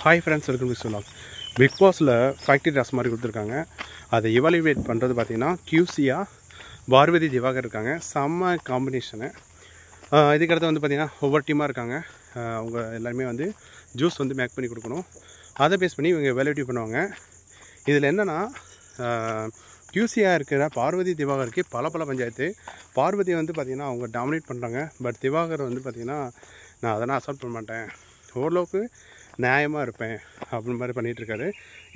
Hi friends, welcome to சொல்லலாம். Big பாஸில் factory task மாதிரி கொடுத்துருக்காங்க. அதை எவாலுவேட் பண்ணுறது பார்த்திங்கன்னா கியூசியாக பார்வதி திவாகர் இருக்காங்க. செம்ம காம்பினேஷனு. இதுக்கடுத்து வந்து பார்த்திங்கன்னா ஒவ்வொரு டீமாக இருக்காங்க. அவங்க எல்லாருமே வந்து ஜூஸ் வந்து மேக் பண்ணி கொடுக்கணும். அதை பேஸ் பண்ணி இவங்க எவாலுவேட் பண்ணுவாங்க. இதில் என்னென்னா கியூசியாக இருக்கிற பார்வதி திவாகருக்கு பல பஞ்சாயத்து. பார்வதி வந்து பார்த்திங்கன்னா அவங்க டாமினேட் பண்ணுறாங்க. பட் திவாகர் வந்து பார்த்திங்கன்னா நான் அதெல்லாம் அக்செப்ட் பண்ண மாட்டேன், ஓரளவுக்கு நியாயமாக இருப்பேன் அப்படின்னு மாதிரி பண்ணிகிட்ருக்காரு.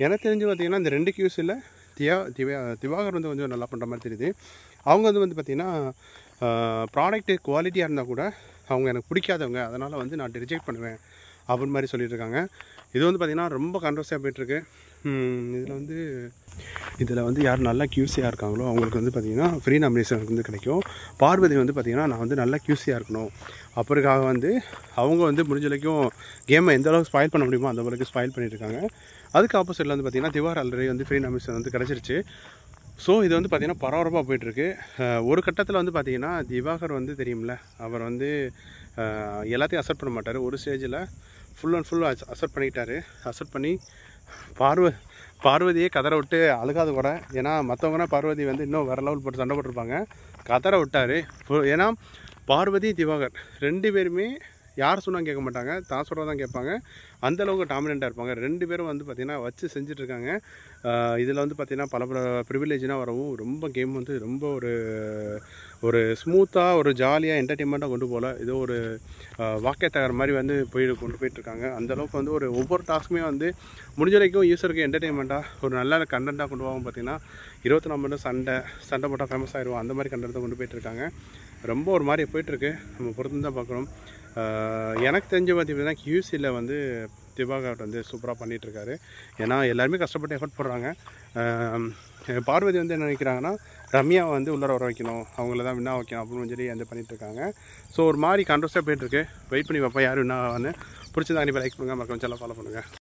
எனக்கு தெரிஞ்சு பார்த்திங்கன்னா இந்த ரெண்டு கியூஸில் திவாகர் வந்து கொஞ்சம் நல்லா பண்ணுற மாதிரி தெரியுது. அவங்க வந்து பார்த்திங்கன்னா ப்ராடக்ட்டு குவாலிட்டியாக இருந்தால் கூட அவங்க எனக்கு பிடிக்காதவங்க, அதனால் வந்து நான் ரிஜெக்ட் பண்ணுவேன் அப்படின்னு மாதிரி சொல்லிகிட்ருக்காங்க. இது வந்து பார்த்திங்கன்னா ரொம்ப கான்ட்ரவர்சியாக போய்ட்டுருக்கு. இதில் வந்து யார் நல்லா கியூசியாக இருக்காங்களோ அவங்களுக்கு வந்து பார்த்திங்கன்னா ஃப்ரீ நாமினேஷன் வந்து கிடைக்கும். பார்வதி வந்து பார்த்திங்கன்னா நான் வந்து நல்லா கியூசியாக இருக்கணும் அப்புறக்காக வந்து அவங்க வந்து முடிஞ்ச வரைக்கும் கேமை எந்த அளவுக்கு ஸ்பாயில் பண்ண முடியுமோ அந்த அளவுக்கு ஸ்பாயில் பண்ணியிருக்காங்க. அதுக்கு ஆப்போசிட்டில் வந்து பார்த்திங்கன்னா திவாகர் ஆல்ரெடி வந்து ஃப்ரீ நாமினேஷன் வந்து கிடச்சிருச்சு. ஸோ இது வந்து பார்த்திங்கன்னா பரபரப்பாக போய்ட்டுருக்கு. ஒரு கட்டத்தில் வந்து பார்த்திங்கன்னா திவாகர் வந்து தெரியும்ல, அவர் வந்து எல்லாத்தையும் அக்செப்ட் பண்ண மாட்டார். ஒரு ஸ்டேஜில் ஃபுல் அண்ட் ஃபுல் அக்செப்ட் பண்ணிக்கிட்டாரு. அக்செப்ட் பண்ணி பார்வதியே கதற விட்டு அழுகாது கூட. ஏன்னா மற்றவங்கன்னா பார்வதி வந்து இன்னும் வேறு லெவல் போட்டு சண்டை போட்டிருப்பாங்க. கதற விட்டார். ஏன்னா பார்வதி திவாகர் ரெண்டு பேருமே யார் சொன்னால் கேட்க மாட்டாங்க, தான் சொல்கிறதான் கேட்பாங்க. அந்தளவுக்கு டாமினண்ட்டாக இருப்பாங்க. ரெண்டு பேரும் வந்து பார்த்திங்கன்னா வச்சு செஞ்சிட்ருக்காங்க. இதில் வந்து பார்த்திங்கன்னா பல ப்ரிவிலேஜ்னால் வரவும் ரொம்ப கேம் வந்து ரொம்ப ஒரு ஸ்மூத்தாக ஒரு ஜாலியாக என்டர்டெயின்மெண்ட்டாக கொண்டு போகல. ஏதோ ஒரு வாக்கியத்தகர மாதிரி வந்து கொண்டு போயிட்டுருக்காங்க. அந்தளவுக்கு வந்து ஒவ்வொரு டாஸ்க்குமே வந்து முடிஞ்ச வரைக்கும் யூஸருக்கு என்டர்டெயின்மெண்ட்டாக ஒரு நல்ல கண்டென்ட்டாக கொண்டு போவாங்க. பார்த்திங்கன்னா 24 மணி நேரம் சண்டை போட்டால் ஃபேமஸ் ஆகிடுவோம், அந்த மாதிரி கண்டென்ட்டை கொண்டு போயிட்டுருக்காங்க. ரொம்ப ஒரு மாதிரி போயிட்டுருக்கு. நம்ம பொறுத்து தான் பார்க்கணும். எனக்கு தெரிஞ்ச பார்த்திங்கன்னா கியூசியில் வந்து திவாகர் வந்து சூப்பராக பண்ணிகிட்ருக்காரு. ஏன்னா எல்லாருமே கஷ்டப்பட்டு எஃபர்ட் போடுறாங்க. பார்வதி வந்து என்ன நினைக்கிறாங்கன்னா ரம்யாவை வந்து உள்ளார வர வைக்கணும், அவங்கள தான் வின்னா வைக்கணும் அப்படின்னு சொல்லி வந்து பண்ணிகிட்ருக்காங்க. ஸோ ஒரு மாதிரி கான்ட்ரவர்சியாக போயிட்டுருக்கு. வெயிட் பண்ணி பார்ப்போம் யார் வின்னா ஆவான்னு. பிடிச்சதா கண்டிப்பாக லைக் பண்ணுங்கள், மறக்காம சேனலை ஃபாலோ பண்ணுங்கள்.